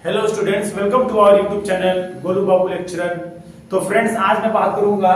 Hello students, welcome to our YouTube channel Golu Babu lecturer. तो friends, आज मैं बात करूंगा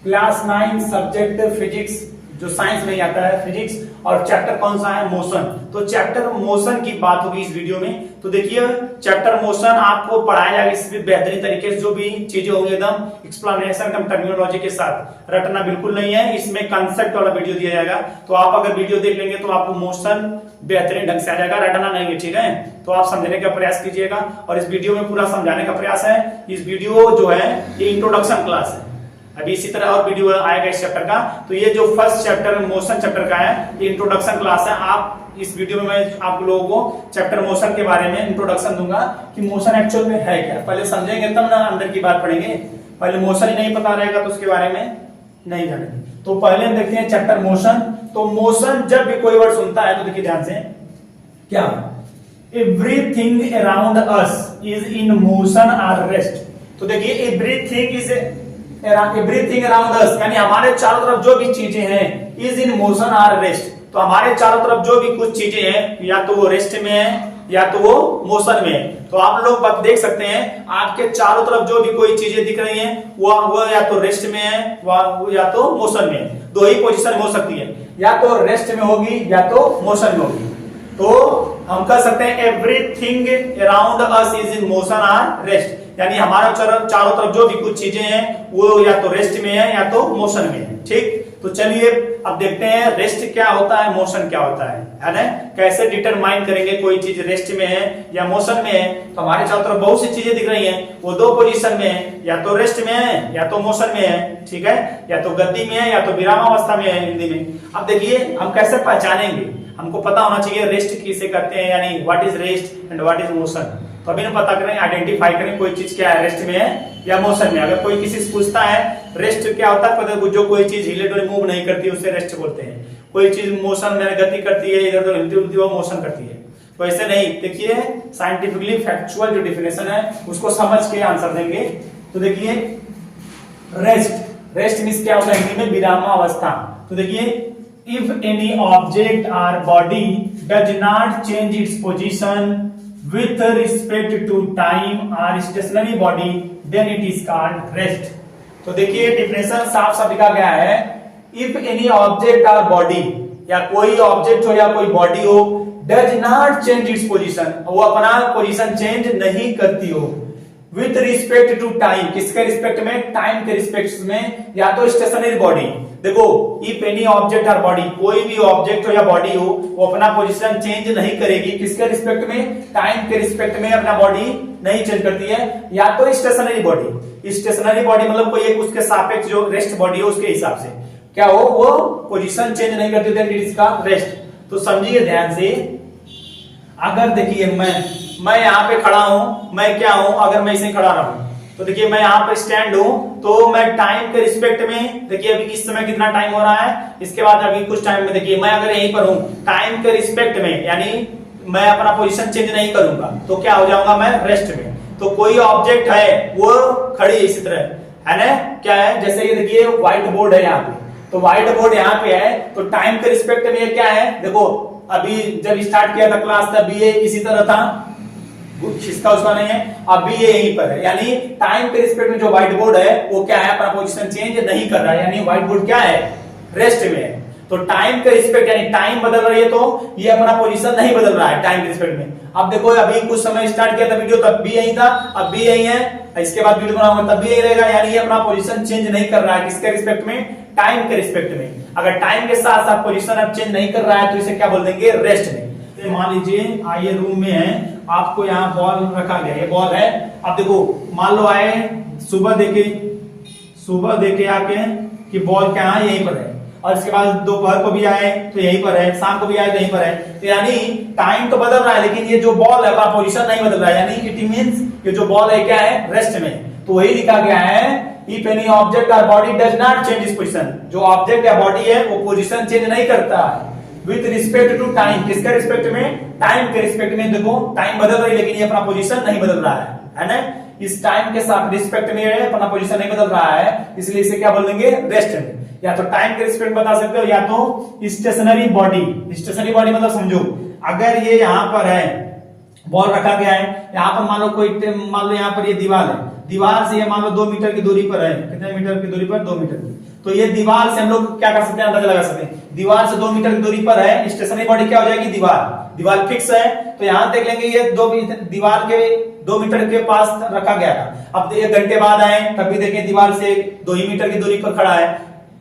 क्लास 9 सब्जेक्ट फिजिक्स, जो साइंस नहीं आता है, फिजिक्स, और चैप्टर कौन सा है? मोशन। तो चैप्टर मोशन की बात होगी इस वीडियो में। तो देखिए, चैप्टर मोशन आपको पढ़ाया जाएगा इसमें बेहतरीन तरीके से, जो भी चीजें होंगी एकदम एक्सप्लेनेशन एकदम टर्मिनोलॉजी के साथ। रटना बिल्कुल नहीं है, इसमें कंसेप्ट वाला वीडियो दिया जाएगा। तो आप अगर वीडियो देख लेंगे तो आपको मोशन बेहतरीन ढंग से आ जाएगा, रटना नहीं है, ठीक है? तो आप समझने का प्रयास कीजिएगा और इस वीडियो में पूरा समझाने का प्रयास है। इस वीडियो जो है ये इंट्रोडक्शन क्लास है। अभी इसी तरह और वीडियो आएगा इस चैप्टर का। तो ये जो फर्स्ट चैप्टर मोशन चैप्टर का है, ये इंट्रोडक्शन क्लास है। आप इस वीडियो में मैं आप लोगों को चैप्टर मोशन के बारे में इंट्रोडक्शन दूंगा कि मोशन एक्चुअल में है क्या। पहले समझेंगे तब ना अंदर की बात पढ़ेंगे। पहले मोशन ही नहीं पता रहेगा तो उसके बारे में नहीं जानेंगे। तो पहले हम देखते हैं चैप्टर मोशन। तो मोशन जब भी कोई वर्ड सुनता है तो देखिए ध्यान से, क्या everything around us is in motion or rest. तो देखिए everything is everything around us, यानी हमारे चारों तरफ जो भी चीजें हैं, is in motion or rest. तो हमारे चारों तरफ जो भी कुछ चीजें हैं, या तो वो रेस्ट में है या तो वो मोशन में है। तो आप लोग बात देख सकते हैं, आपके चारों तरफ जो भी कोई चीजें दिख रही हैं वो या तो रेस्ट में है या तो मोशन में है। दो ही पोजीशन हो सकती है, या तो रेस्ट में होगी या तो मोशन में होगी। तो हम कह सकते हैं everything around us is in motion or rest, यानी हमारा चारों तरफ जो भी कुछ चीजें हैं वो या तो रेस्ट में है या तो मोशन में है। ठीक, तो चलिए अब देखते हैं रेस्ट क्या होता है, मोशन क्या होता है ना? कैसे डिटरमाइन करेंगे कोई चीज रेस्ट में है या मोशन में है। तो हमारे चारों तरफ बहुत सी चीजें दिख रही हैं, वो दो पोजीशन में है, या तो रेस्ट में है या तो मोशन में है। ठीक है, या तो गति में है या तो विरामावस्था में है हिंदी में। अब देखिए हम कैसे पहचानेंगे, हमको पता होना चाहिए रेस्ट किसे कहते हैं, यानी what is rest and what is motion. तो अभी हम पता करें, आइडेंटिफाई करें कोई चीज क्या है, रेस्ट में है या मोशन में। अगर कोई किसी से पूछता है रेस्ट क्या होता है, पता जो कोई चीज हिले डुले मूव नहीं करती उसे रेस्ट बोलते हैं। कोई चीज मोशन में गति करती है, इधर उधर हिलती उलती वो मोशन करती है। तो ऐसे नहीं, देखिए साइंटिफिकली फैक्चुअल जो डिफिनेशन है उसको समझ के आंसर देंगे। तो देखिए रेस्ट मींस क्या होता है हिंदी में? विरामावस्था। तो देखिए if any object or body does not change its position with respect to time or stationary body, then it is called rest। तो देखिए डिफिनेशन साफ साफ लिखा गया है, if any object or body, या कोई ऑब्जेक्ट हो या कोई बॉडी हो, does not change its position, वो अपना पोजीशन चेंज नहीं करती हो, विथ रिस्पेक्ट टू टाइम, किसके रिस्पेक्ट में? टाइम के रिस्पेक्ट में, या तो स्टेशनरी बॉडी। देखो इफ एनी ऑब्जेक्ट और बॉडी, कोई भी ऑब्जेक्ट हो या बॉडी हो, वो अपना पोजीशन चेंज नहीं करेगी, किसके रिस्पेक्ट में? टाइम के रिस्पेक्ट में अपना बॉडी नहीं चेंज करती है, या तो स्टेशनरी बॉडी। स्टेशनरी बॉडी मतलब कोई एक उसके सापेक्ष जो रेस्ट बॉडी हो उसके हिसाब से क्या हो, वो पोजीशन चेंज नहीं करती, then it is called rest. तो समझिए ध्यान से, अगर देखिए मैं यहाँ पे खड़ा हूं, मैं क्या हूं? अगर मैं इसे खड़ा रहूं तो देखिए मैं यहाँ पे स्टैंड हूं, तो मैं टाइम के रिस्पेक्ट में, देखिए अभी इस समय कितना टाइम हो रहा है, इसके बाद अभी कुछ टाइम में देखिए मैं अगर यहीं पर हूं टाइम के रिस्पेक्ट में, यानी मैं अपना पोजीशन चेंज नहीं करूंगा, तो क्या हो जाऊंगा मैं? रेस्ट में। तो कोई ऑब्जेक्ट है वो खड़ी है इसी तरह, है ना? क्या है? जैसे ये देखिए व्हाइट बोर्ड है यहाँ पे, तो व्हाइट बोर्ड यहाँ पे है, तो टाइम के रिस्पेक्ट में ये क्या है? देखो अभी जब स्टार्ट किया था क्लास तब ये इसी तरह था, इसका उसका नहीं है, अभी ये यहीं पर है, यानी टाइम के रिस्पेक्ट में जो व्हाइट बोर्ड है वो क्या है? अपना पोजीशन चेंज नहीं कर रहा है, यानी व्हाइट बोर्ड क्या है? रेस्ट में है। तो टाइम के रिस्पेक्ट, यानी टाइम बदल रही है तो ये अपना पोजीशन नहीं बदल रहा है टाइम के रिस्पेक्ट में। अब देखो अभी कुछ समय स्टार्ट किया था वीडियो, तब भी यही था, अब भी यही है, इसके बाद वीडियो बनाऊंगा तब भी यही रहेगा, यानी ये अपना पोजीशन चेंज नहीं कर रहा है, किसके रिस्पेक्ट में? टाइम के रिस्पेक्ट में। अगर टाइम के साथ साथ पोजीशन अब चेंज नहीं कर रहा है तो इसे क्या बोल देंगे? रेस्ट में। मान लीजिए आइए रूम में है, आपको यहाँ बॉल रखा गया, ये बॉल है। अब देखो मान लो आए सुबह देखे आके कि बॉल क्या है? यहीं पर है, और इसके बाद दोपहर को भी आए तो यहीं पर है, शाम को भी आए तो यहीं पर है। तो यानी टाइम तो बदल रहा है लेकिन ये जो बॉल है अपना पोजीशन नहीं बदल रहा है, यानी इट मींस ये जो बॉल है क्या है? रेस्ट में। तो वही लिखा गया है, इफ एनी ऑब्जेक्ट और body does not change its position, जो ऑब्जेक्ट या बॉडी है वो पोजीशन चेंज नहीं करता है विथ रिस्पेक्ट टू टाइम, किसके रिस्पेक्ट में? टाइम के रिस्पेक्ट में। देखो टाइम बदल रही है लेकिन ये अपना पोजीशन नहीं बदल रहा है ना? इस टाइम के साथ रिस्पेक्ट में अपना पोजीशन नहीं बदल रहा है, इसलिए इसे क्या बोल देंगे? रेस्ट में। या तो टाइम के रिस्पेक्ट बता सकते हो, या तो स्टेशनरी बॉडी। स्टेशनरी बॉडी मतलब समझो अगर ये यहां पर है बॉल रखा गया है, यहाँ पर मान लो यहाँ पर ये दीवार है, दीवार से ये मान लो 2 मीटर की दूरी पर है, कितने मीटर की दूरी पर, 2 मीटर की। तो ये दीवार से हम लोग क्या कर सकते हैं, अंदाजा लगा सकते हैं, दीवार से 2 मीटर की दूरी पर है, स्टेशनरी बॉडी क्या हो जाएगी, दीवार फिक्स है। तो यहाँ देख लेंगे ये दीवार के 2 मीटर के पास रखा गया था। अब 1 घंटे बाद आए तब भी देखें दीवार से 2 ही मीटर की दूरी पर खड़ा है,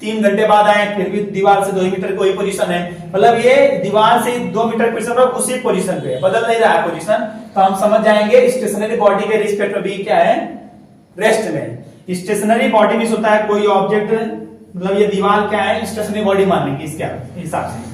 3 घंटे बाद आए फिर भी दीवार से 2 ही मीटर कोई पोजीशन है, मतलब ये दीवार से 2 मीटर पोजीशन पर उसी पोजीशन पे है, बदल नहीं रहा है पोजीशन। तो हम समझ जाएंगे स्टेशनरी बॉडी के रिस्पेक्ट में भी क्या है, रेस्ट में। स्टेशनरी बॉडी में होता है कोई ऑब्जेक्ट, मतलब ये दीवार क्या है, स्टेशनरी बॉडी मान लेंगे इसके हिसाब से,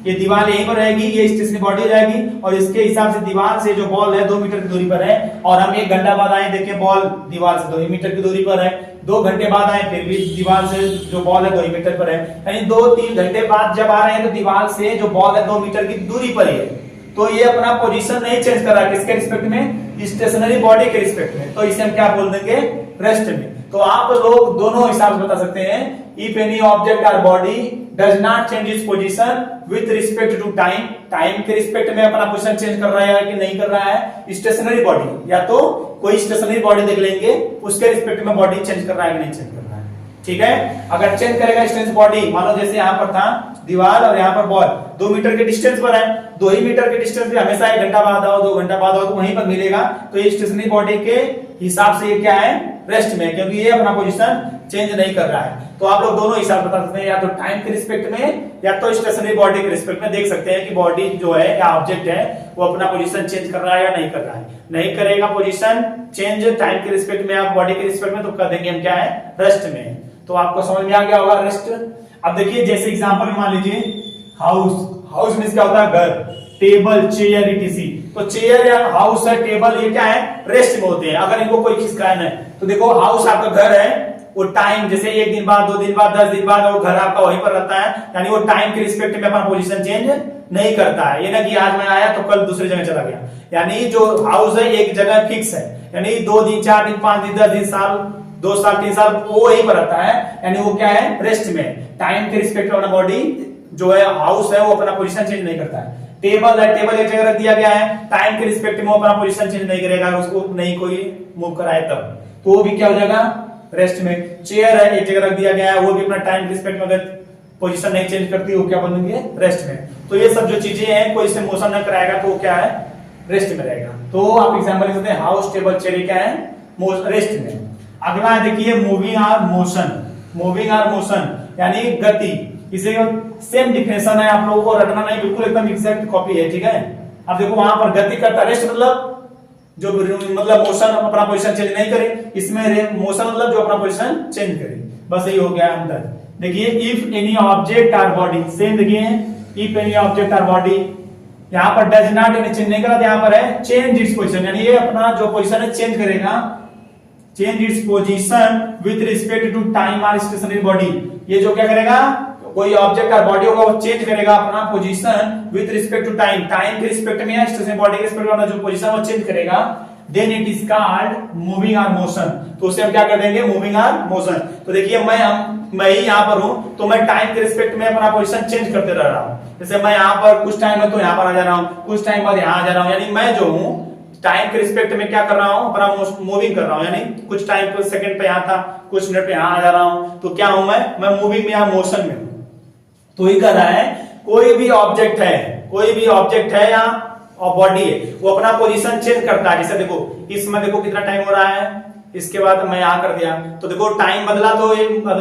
ये दीवार यहीं पर रहेगी, ये स्टेशनरी बॉडी हो जाएगी, और इसके हिसाब से दीवार से जो बॉल है 2 मीटर की दूरी पर है, और हम 1 घंटा बाद आए देखें बॉल दीवार से 2 ही मीटर की दूरी पर है, 2 घंटे बाद आए फिर भी दीवार से जो बॉल है 2 ही मीटर पर है, यानी 2-3 घंटे बाद जब आ रहे हैं तो दीवार से जो बॉल है 2 मीटर की दूरी पर ही है। तो ये अपना पोजीशन नहीं चेंज कर रहा है, किसके रिस्पेक्ट में, स्टेशनरी बॉडी के रिस्पेक्ट में। तो इसे हम क्या बोल देंगे, रेस्ट में। तो आप लोग दोनों हिसाब से बता सकते हैं, इफ एनी ऑब्जेक्ट और body does not change its position with respect to time, time के रिस्पेक्ट में अपना पोजीशन चेंज कर रहा है कि नहीं कर रहा है, स्टेशनरी बॉडी, या तो कोई स्टेशनरी बॉडी देख लेंगे उसके रिस्पेक्ट में बॉडी चेंज कर रहा है कि नहीं चेंज कर रहा है, ठीक है। अगर चेंज करेगा स्टेशनरी बॉडी, मान लो जैसे यहाँ पर था दीवार और यहाँ पर बॉल 2 मीटर के डिस्टेंस पर है, 2 ही मीटर के डिस्टेंस पे हमेशा 1 घंटा बाद आओ 2 घंटा बाद आओ तो वहीं पर मिलेगा। तो ये स्टेशनरी बॉडी के हिसाब से ये क्या है, रेस्ट में, क्योंकि ये अपना पोजीशन चेंज नहीं कर रहा है। तो आप लोग दोनों हिसाब बता सकते हैं, या तो टाइम के रिस्पेक्ट में या तो स्टेशनरी बॉडी के रिस्पेक्ट में। देख सकते हैं कि बॉडी जो है या ऑब्जेक्ट है वो अपना पोजीशन चेंज कर रहा है या नहीं कर रहा है। नहीं करेगा पोजीशन चेंज टाइम के रिस्पेक्ट में या बॉडी के रिस्पेक्ट में, तो कर देंगे हम क्या है, रेस्ट में। तो आपको समझ में आ गया होगा रेस्ट। अब देखिए जैसे एग्जांपल में मान लीजिए हाउस में क्या होता है, घर, टेबल, चेयर etc। तो चेयर या हाउस है, टेबल, ये क्या है, रेस्ट में होते हैं। अगर इनको कोई खिसकाना है तो देखो हाउस आपका घर है, वो टाइम जैसे 1 दिन बाद, 2 दिन बाद, 10 दिन बाद वो घर आपका वहीं पर रहता है, यानी वो टाइम के रिस्पेक्ट में अपना पोजीशन चेंज नहीं करता है। ये ना कि आज मैं आया तो कल दूसरी जगह चला गया, यानी जो हाउस है एक जगह फिक्स है, यानी 2 दिन, 4 दिन, 5 दिन, 10 दिन, साल, 2 साल, 3 साल वो वहीं पर रहता है, यानी वो क्या है, रेस्ट में। टाइम के रिस्पेक्ट में अपना बॉडी जो है हाउस है वो अपना पोजीशन चेंज नहीं करता है। टेबल है, टेबल एक जगह रख दिया गया है, टाइम के रिस्पेक्ट में वो अपना पोजीशन चेंज नहीं करेगा, उसको नहीं कोई मूव कराए तब, तो वो भी क्या हो जाएगा, रेस्ट में। चेयर है, एक जगह रख दिया गया है, वो भी अपना टाइम के रिस्पेक्ट में अगर पोजीशन नहीं चेंज करती वो क्या बनेंगे, रेस्ट में। तो ये सब जो चीजें हैं कोई से मोशन न कराएगा तो वो क्या है, रेस्ट में रहेगा। तो आप एग्जांपल लिख सकते हैं, हाउस, टेबल, चेयर क्या है, रेस्ट में। अगला है देखिए मूविंग और मोशन। मूविंग और मोशन यानी गति, इसे सेम डिफिनेशन है, आप लोगों को रटना नहीं, बिल्कुल एकदम एग्जैक्ट कॉपी है, ठीक है। अब देखो वहां पर गति करता, रेस्ट मतलब जो मतलब मोशन अपना पोजीशन चेंज नहीं करे, इसमें मोशन मतलब जो अपना पोजीशन चेंज करे, बस यही हो गया अंतर। देखिए if any object or body, same देखिए if any object or body, यहाँ पर डज नॉट यानी चेंज नहीं करा, यहाँ पर है चेंज इट्स पोजीशन, यानी ये अपना जो पोजीशन है चेंज करेगा, change its position with respect to time और स्टेशनरी बॉडी। ये जो क्या करेगा, कोई ऑब्जेक्ट और बॉडी होगा वो चेंज करेगा अपना position with respect to time, time के रिस्पेक्ट में या स्टेशनरी बॉडी के रिस्पेक्ट में जो पोजीशन वो चेंज करेगा, then it is called moving और मोशन। तो उसे हम क्या कर देंगे, मूविंग और मोशन। तो देखिए मैं ही यहाँ पर हूं तो मैं टाइम के रिस्पेक्ट में अपना पोजीशन चेंज करते रह रहा हूं। जैसे मैं यहाँ पर कुछ टाइम में तो यहाँ पर आ जा रहा हूँ, कुछ टाइम बाद यहाँ आ जा रहा हूँ, यानी मैं जो हूँ टाइम के रिस्पेक्ट में क्या कर रहा हूं, अपना मूविंग कर रहा हूं, यानी कुछ टाइम पे सेकंड पे यहां था, कुछ मिनट पे यहां आ जा रहा हूं, तो क्या हूं मैं मूविंग में या मोशन में हूं। तो ये कर रहा है कोई भी ऑब्जेक्ट है या बॉडी है वो अपना पोजीशन चेंज करता है। जैसे देखो इसमें देखो कितना टाइम हो रहा है, इसके बाद मैं यहां कर दिया तो देखो टाइम बदला तो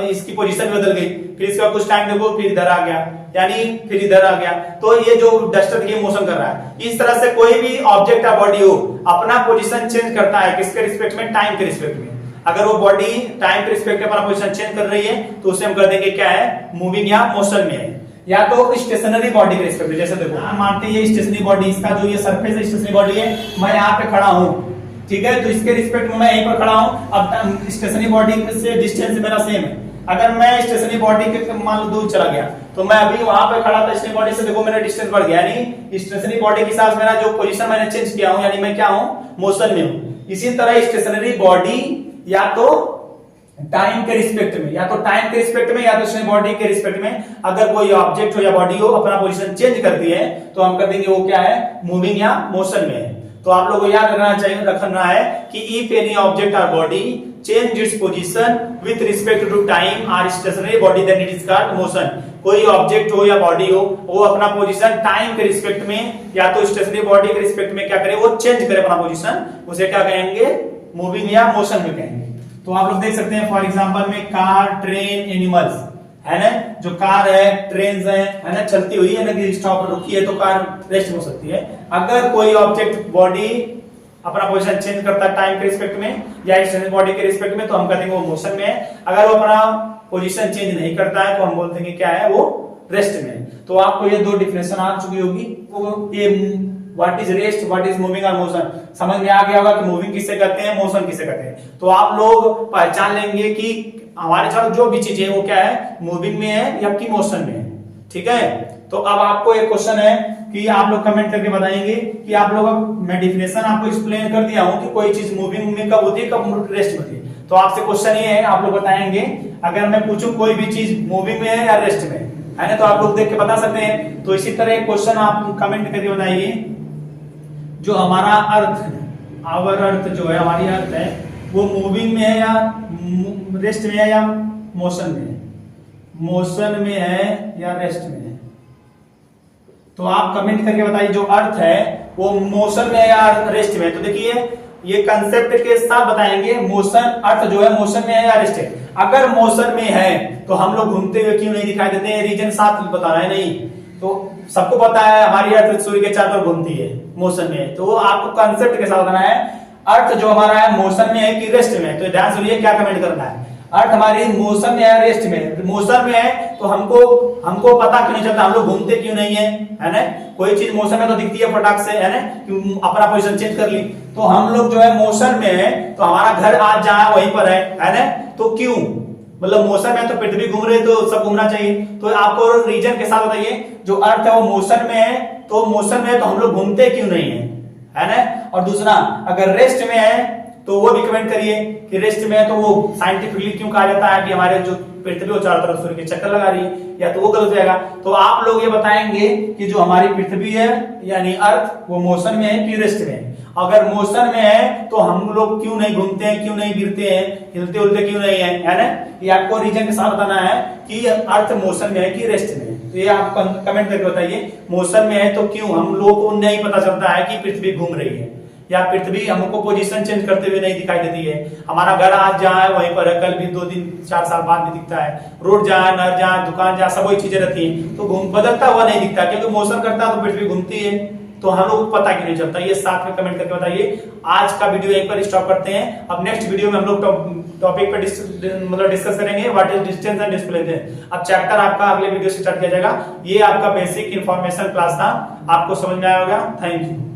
इसकी पोजीशन बदल गई, फिर इसके बाद कुछ टाइम देखो फिर इधर आ गया, यानी फिर इधर आ गया। तो ये जो डस्टर देखिए मोशन कर रहा है। इस तरह से कोई भी ऑब्जेक्ट या बॉडी हो अपना पोजीशन चेंज करता है, किसके रिस्पेक्ट में, टाइम के रिस्पेक्ट में। अगर वो बॉडी टाइम के रिस्पेक्ट में अपना पोजीशन चेंज कर रही है तो उसे हम कर देंगे क्या है, मूविंग या मोशन में है, या तो स्टेशनरी बॉडी के रिस्पेक्ट में। जैसे देखो मानते हैं ये स्टेशनरी बॉडी, इसका जो ये सरफेस है स्टेशनरी बॉडी है, मैं यहाँ पे खड़ा हूँ, ठीक है, तो इसके रिस्पेक्ट में मैं यहीं पर खड़ा हूँ। अब स्टेशनरी बॉडी से डिस्टेंस मेरा सेम है। अगर मैं स्टेशनरी बॉडी के मान लो दूर चला गया तो मैं अभी वहां पे खड़ा था स्टेशनरी बॉडी से, देखो मेरा डिस्टेंस बढ़ गया, यानी स्टेशनरी बॉडी के साथ मेरा जो पोजीशन मैंने चेंज किया हूं, यानी मैं क्या हूं, मोशन में हूं। इसी तरह स्टेशनरी बॉडी या तो टाइम के रिस्पेक्ट में, या तो टाइम के रिस्पेक्ट में या तो स्टेशनरी बॉडी के रिस्पेक्ट में अगर कोई ऑब्जेक्ट हो या बॉडी हो अपना पोजीशन चेंज करती है तो हम कर देंगे वो क्या है, मूविंग या मोशन में है। तो आप लोगों को याद रखना है कि इफ एनी ऑब्जेक्ट और body change its position with respect to time और stationary body then it is called motion. कोई ऑब्जेक्ट हो या बॉडी हो, वो अपना पोजीशन टाइम के रिस्पेक्ट में या तो स्टेशनरी बॉडी के रिस्पेक्ट में क्या करे, वो चेंज करे अपना पोजीशन, उसे क्या कहेंगे, मूविंग या मोशन में कहेंगे। तो आप लोग देख सकते हैं फॉर एग्जांपल में कार, ट्रेन, एनिमल्स, है ना, जो कार है, ट्रेन है ना, चलती हुई है ना, कि स्टॉप रुकी है तो कार रेस्ट हो सकती है। अगर कोई ऑब्जेक्ट बॉडी अपना पोजीशन चेंज करता है टाइम के रिस्पेक्ट में या स्टेशनरी बॉडी के रिस्पेक्ट में तो हम कहते हैं वो मोशन में है। अगर वो अपना पोजीशन चेंज नहीं करता है तो हम बोलते हैं क्या है, वो रेस्ट में है। तो आपको ये दो डिफिनेशन आ चुकी होगी, वो ये what is rest, what is moving और मोशन समझ में आ गया होगा कि मूविंग किसे कहते हैं, मोशन किसे कहते हैं। तो आप लोग पहचान लेंगे कि हमारे साथ जो भी चीज है वो क्या है, मूविंग में है या कि मोशन में है। ठीक है, तो अब आपको एक क्वेश्चन है कि आप लोग कमेंट करके बताएंगे कि आप लोग, मैं डिफिनेशन आपको एक्सप्लेन कर दिया हूं कि कोई चीज मूविंग में कब होती है, कब रेस्ट में होती है। तो आपसे क्वेश्चन ये है, आप लोग बताएंगे अगर मैं पूछूं कोई भी चीज मूविंग में है या रेस्ट में है ना, तो आप लोग देख के बता सकते हैं। तो इसी तरह एक क्वेश्चन आप कमेंट करके बताइए, जो हमारा अर्थ है, आवर अर्थ जो है, हमारी अर्थ है, वो मूविंग में है या रेस्ट में है या मोशन में है, मोशन में है या रेस्ट में है। तो आप कमेंट करके बताइए जो अर्थ है वो मोशन में है या रेस्ट में है। तो देखिए ये कंसेप्ट के साथ बताएंगे, मोशन, अर्थ जो है मोशन में है या रेस्ट है। अगर मोशन में है तो हम लोग घूमते हुए क्यों नहीं दिखाई देते हैं, रीजन साथ बताना है। नहीं तो सबको पता है हमारी अर्थ सूर्य के चारों तरफ घूमती है, मोशन में है। तो वो आपको कंसेप्ट के साथ बताना है, अर्थ जो हमारा है मोशन में है कि रेस्ट में है। तो ध्यान सुनिए क्या कमेंट करना है, अर्थ हमारी मोशन में है रेस्ट में। मोशन में है तो हमको पता क्यों नहीं चलता, हम लोग घूमते क्यों नहीं है ना। कोई चीज मोशन में तो दिखती है फटाक से, है ना, कि अपना पोजीशन चेंज कर ली। तो हम लोग जो है मोशन में है तो हमारा घर आज जहां वहीं पर है ना, तो क्यों, मतलब मोशन में तो पृथ्वी घूम रही तो सब घूमना चाहिए। तो आपको रीजन के साथ बताइए, जो अर्थ है वो मोशन में है, तो मोशन में है तो हम लोग घूमते क्यों नहीं है ना। और दूसरा अगर रेस्ट में है तो वो भी कमेंट करिए कि रेस्ट में है तो वो साइंटिफिकली क्यों कहा जाता है कि हमारे जो पृथ्वी वो चारों तरफ सूर्य के चक्कर लगा रही है, या तो वो गलत हो जाएगा। तो आप लोग ये बताएंगे कि जो हमारी पृथ्वी है यानी अर्थ वो मोशन में है कि रेस्ट में है। अगर मोशन में है तो हम लोग क्यों नहीं घूमते हैं, क्यों नहीं गिरते हैं, हिलते उलते क्यों नहीं है ना। ये आपको रीजन के साथ बताना है कि अर्थ मोशन में है कि रेस्ट में है। तो ये आप कमेंट करके बताइए, मोशन में है तो क्यों हम लोगों को नहीं पता चलता है कि पृथ्वी घूम रही है, या पृथ्वी हमको पोजीशन चेंज करते हुए नहीं दिखाई देती है। हमारा घर आज जहाँ है वहीं पर है, कल भी 2 दिन 4 साल बाद भी दिखता है। रोड जहाँ है, नहर जहाँ, दुकान जहाँ, सब वही चीजें रहती हैं, तो बदलता हुआ नहीं दिखता, क्योंकि मोशन करता है तो पृथ्वी घूमती है। तो हम लोग को पता क्यों नहीं चलता, ये साथ में कमेंट करके बताइए। आज का वीडियो यहीं पर स्टॉप करते हैं। अब नेक्स्ट वीडियो में हम लोग टॉपिक पे मतलब डिस्कस करेंगे what is distance and displacement. अब चैप्टर आपका अगले वीडियो से स्टार्ट किया जाएगा। ये आपका बेसिक इंफॉर्मेशन क्लास था, आपको समझ में आया होगा। Thank you.